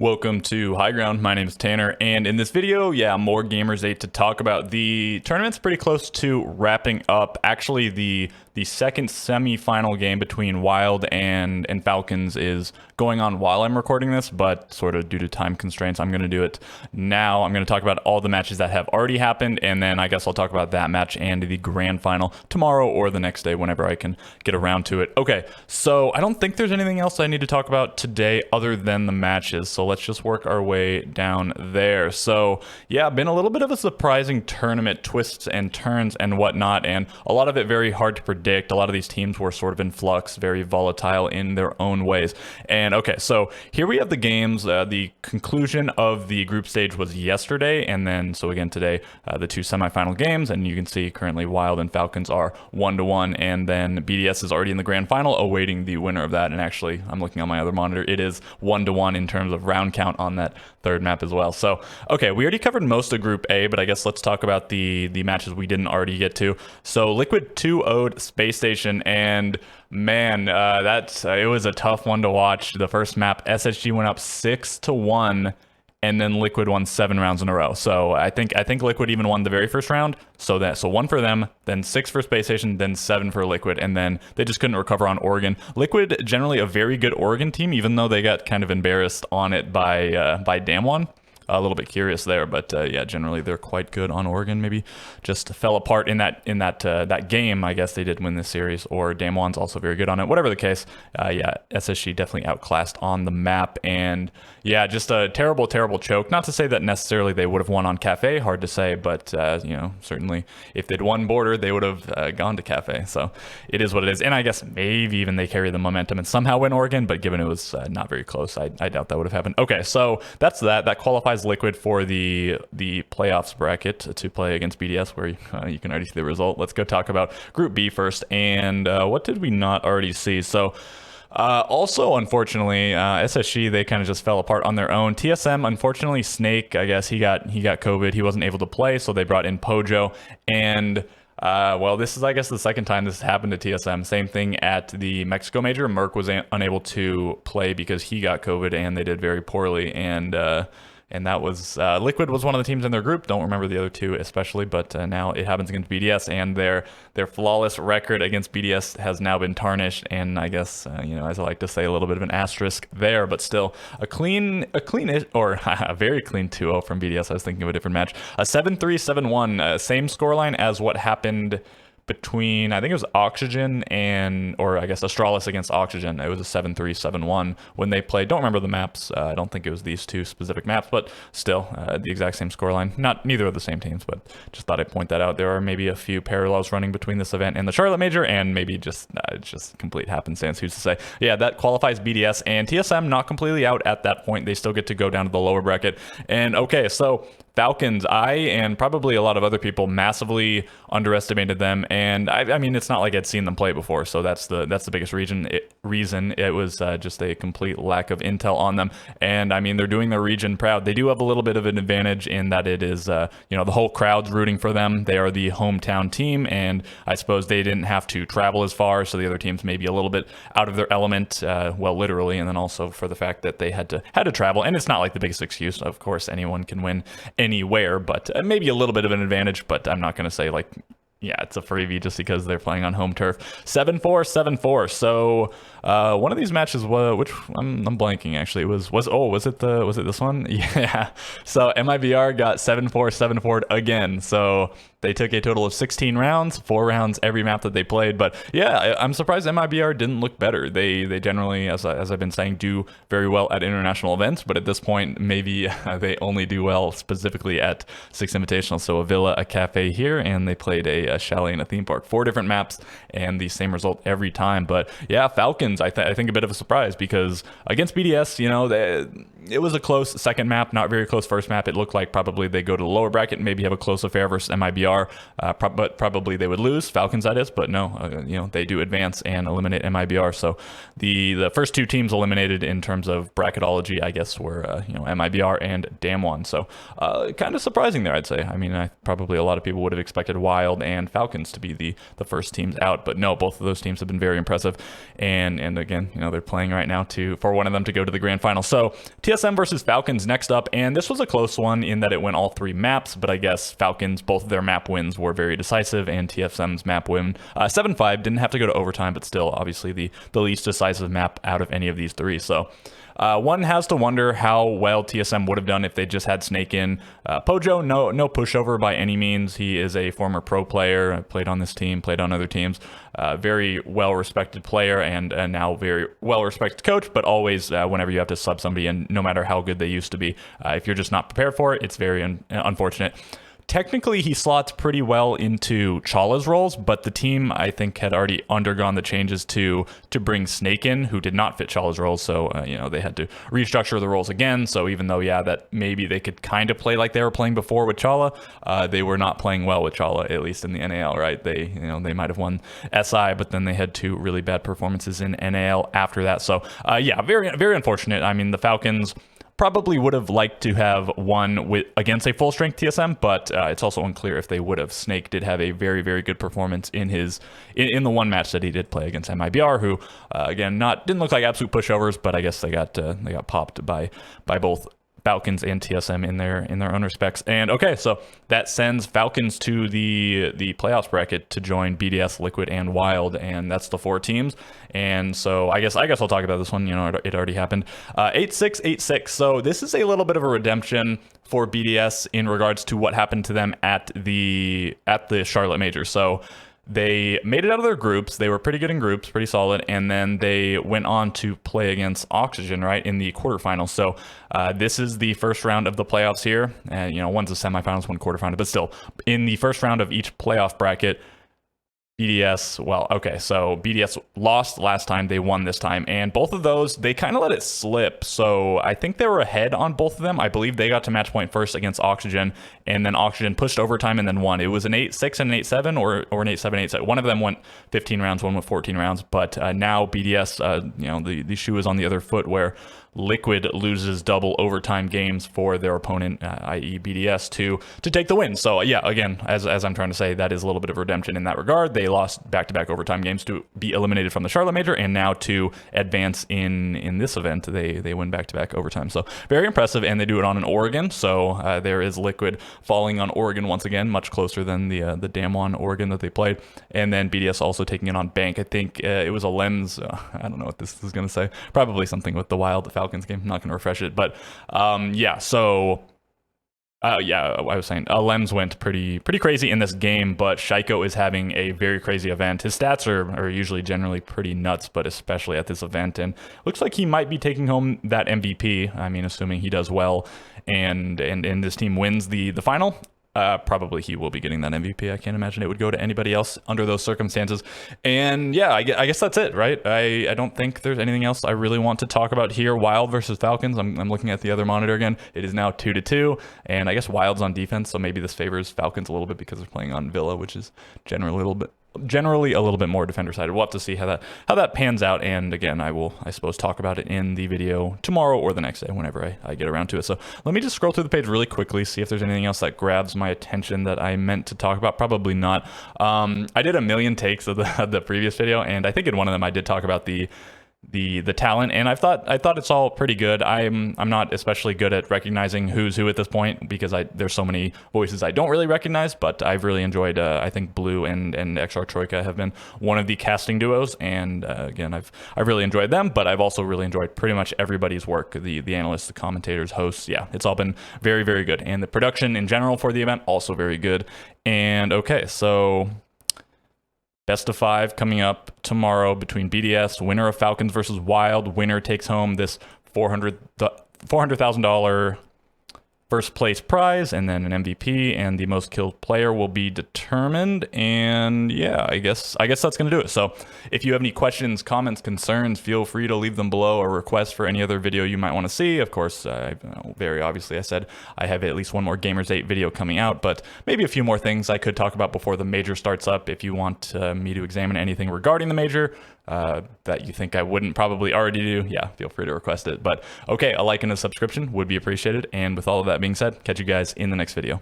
Welcome to High Ground. My name is Tanner, and in this video, more Gamers8 to talk about. The tournament's pretty close to wrapping up. Actually, the second semi-final game between Wild and Falcons is going on while I'm recording this, but sort of due to time constraints, I'm going to do it now. I'm going to talk about all the matches that have already happened, and then I guess I'll talk about that match and the grand final tomorrow or the next day whenever I can get around to it. Okay, so I don't think there's anything else I need to talk about today other than the matches, so let's just work our way down there. So yeah, been a little bit of a surprising tournament, twists and turns and whatnot, and a lot of it very hard to predict. A lot of these teams were sort of in flux, very volatile in their own ways. And okay, so here we have the games. The conclusion of the group stage was yesterday, and then so again today, the two semifinal games, and you can see currently Wild and Falcons are 1-1, and then BDS is already in the grand final awaiting the winner of that. And actually, I'm looking on my other monitor, it is 1-1 in terms of round count on that third map as well. So okay, we already covered most of Group A, but I guess let's talk about the matches we didn't already get to. So Liquid 2-0'd Space Station, and man, it was a tough one to watch. The first map, SSG went up 6-1, and then Liquid won 7 rounds in a row. So I think Liquid even won the very first round. So 1 for them, then 6 for Space Station, then 7 for Liquid, and then they just couldn't recover on Oregon. Liquid, generally a very good Oregon team, even though they got kind of embarrassed on it by Damwon. A little bit curious there, but yeah, generally they're quite good on Oregon. Maybe just fell apart in that game. I guess they did win this series, or Damwon's also very good on it. Whatever the case, yeah, SSG definitely outclassed on the map, and yeah, just a terrible choke. Not to say that necessarily they would have won on Cafe, hard to say, but you know, certainly if they'd won Border, they would have gone to Cafe. So it is what it is, and I guess maybe even they carry the momentum and somehow win Oregon, but given it was not very close, I doubt that would have happened. Okay, so that's that qualifies Liquid for the playoffs bracket to play against BDS, where you can already see the result. Let's go talk about Group B first, and what did we not already see? So also, unfortunately, SSG, they kind of just fell apart on their own. TSM, unfortunately, Snake, I guess he got COVID. He wasn't able to play, so they brought in Pojo, and well, this is, I guess, the second time this happened to TSM. Same thing at the Mexico Major. Merc was unable to play because he got COVID, and they did very poorly, and that was Liquid was one of the teams in their group. Don't remember the other two especially, but now it happens against BDS, and their flawless record against BDS has now been tarnished. And I guess you know, as I like to say, a little bit of an asterisk there, but still a clean-ish, or a very clean 2-0 from BDS. I was thinking of a different match. A 7-3, 7-1, same scoreline as what happened between, I think it was Oxygen or I guess Astralis against Oxygen. It was a 7-3, 7-1 when they played. Don't remember the maps. I don't think it was these two specific maps, but still the exact same scoreline. Neither of the same teams, but just thought I'd point that out. There are maybe a few parallels running between this event and the Charlotte Major, and maybe just complete happenstance. Who's to say? Yeah, that qualifies BDS, and TSM not completely out at that point. They still get to go down to the lower bracket. And okay, so Falcons, I and probably a lot of other people massively underestimated them, and I mean, it's not like I'd seen them play before, so that's the biggest reason. It was just a complete lack of intel on them, and I mean, they're doing their region proud. They do have a little bit of an advantage in that it is you know, the whole crowd's rooting for them. They are the hometown team, and I suppose they didn't have to travel as far, so the other teams may be a little bit out of their element, well, literally, and then also for the fact that they had to travel. And it's not like the biggest excuse. Of course, anyone can win anywhere, but maybe a little bit of an advantage, but I'm not going to say like, yeah, it's a freebie just because they're playing on home turf. 7-4, 7-4. So one of these matches was, which I'm blanking actually. Was it this one? Yeah. So MIBR got 7-4, 7-4 again. So they took a total of 16 rounds, 4 rounds every map that they played. But yeah, I'm surprised MIBR didn't look better. They generally, as I've been saying, do very well at international events. But at this point, maybe they only do well specifically at 6 Invitational. So a villa, a cafe here, and they played a chalet and a theme park. 4 different maps and the same result every time. But yeah, Falcons, I think a bit of a surprise, because against BDS, you know, it was a close second map, not very close first map. It looked like probably they go to the lower bracket, maybe have a close affair versus MIBR, but probably they would lose, Falcons that is, but no, you know, they do advance and eliminate MIBR. So the first 2 teams eliminated in terms of bracketology, I guess, were you know, MIBR and Damwon. So kind of surprising there, I'd say. I mean, probably a lot of people would have expected Wild and Falcons to be the first teams out, but no, both of those teams have been very impressive, and again, you know, they're playing right now for one of them to go to the grand final. So TSM TSM versus Falcons next up, and this was a close one in that it went all 3 maps, but I guess Falcons, both of their map wins were very decisive, and TSM's map win 7-5 didn't have to go to overtime, but still obviously the least decisive map out of any of these 3. So one has to wonder how well TSM would have done if they just had Snake in. Pojo, no pushover by any means. He is a former pro player, played on this team, played on other teams. Very well-respected player and now very well-respected coach, but always whenever you have to sub somebody, and no matter how good they used to be, if you're just not prepared for it, it's very unfortunate. Technically, he slots pretty well into Chala's roles, but the team, I think, had already undergone the changes to bring Snake in, who did not fit Chala's roles, so, they had to restructure the roles again. So even though, that maybe they could kind of play like they were playing before with Chala, they were not playing well with Chala, at least in the NAL, right? They might have won SI, but then they had 2 really bad performances in NAL after that. So, very, very unfortunate. I mean, the Falcons probably would have liked to have won against a full strength TSM, but it's also unclear if they would have. Snake did have a very, very good performance in the one match that he did play against MIBR, who again didn't look like absolute pushovers, but I guess they got popped by both Falcons and TSM in their own respects. And okay, so that sends Falcons to the playoffs bracket to join BDS, Liquid, and Wild, and that's the 4 teams. And so I guess I'll talk about this one. It already happened. 8-6, 8-6. So this is a little bit of a redemption for BDS in regards to what happened to them at the Charlotte Major. So they made it out of their groups. They were pretty good in groups, pretty solid, and then they went on to play against Oxygen, right, in the quarterfinals. So this is the first round of the playoffs here. And, one's a semifinals, one quarterfinal, but still, in the first round of each playoff bracket, BDS, so BDS lost last time, they won this time, and both of those, they kind of let it slip, so I think they were ahead on both of them. I believe they got to match point first against Oxygen, and then Oxygen pushed overtime and then won. It was an 8-6 and an 8-7, or an 8-7, 8-7. One of them went 15 rounds, one went 14 rounds, but now BDS, the shoe is on the other foot, where Liquid loses double overtime games for their opponent, i.e. BDS, to take the win. So again, as I'm trying to say, that is a little bit of redemption in that regard. They lost back-to-back overtime games to be eliminated from the Charlotte Major, and now to advance in this event, they win back-to-back overtime. So very impressive, and they do it on an Oregon. So there is Liquid falling on Oregon once again, much closer than the Damwon Oregon that they played, and then BDS also taking it on Bank. I think it was a Lems. I don't know what this is going to say. Probably something with the Wild Falcons game. I'm not going to refresh it, but I was saying Lems went pretty crazy in this game, but Shaiko is having a very crazy event. His stats are usually generally pretty nuts, but especially at this event, and looks like he might be taking home that MVP. I mean, assuming he does well and this team wins the final. Probably he will be getting that MVP. I can't imagine it would go to anybody else under those circumstances. And I guess that's it, right? I don't think there's anything else I really want to talk about here. Wild versus Falcons. I'm looking at the other monitor again. It is now 2-2, and I guess Wild's on defense, so maybe this favors Falcons a little bit because they're playing on Villa, which is generally a little bit more defender sided. We'll have to see how that pans out, and again, I suppose talk about it in the video tomorrow or the next day whenever I get around to it. So let me just scroll through the page really quickly, see if there's anything else that grabs my attention that I meant to talk about. Probably not. I did a million takes of the previous video, and I think in one of them I did talk about the talent, and I thought it's all pretty good. I'm not especially good at recognizing who's who at this point because there's so many voices I don't really recognize, but I've really enjoyed I think Blue and XR Troika have been one of the casting duos, and again I've really enjoyed them, but I've also really enjoyed pretty much everybody's work, the analysts, the commentators, hosts. It's all been very, very good, and the production in general for the event also very good. And okay, so best of 5 coming up tomorrow between BDS. Winner of Falcons versus Wild. Winner takes home this $400,000 first place prize, and then an MVP, and the most killed player will be determined. And I guess that's gonna do it. So if you have any questions, comments, concerns, feel free to leave them below, or request for any other video you might want to see. Of course, very obviously I said I have at least one more Gamers8 video coming out, but maybe a few more things I could talk about before the major starts up. If you want me to examine anything regarding the major that you think I wouldn't probably already do, feel free to request it. But okay, a like and a subscription would be appreciated. And with all of that being said, catch you guys in the next video.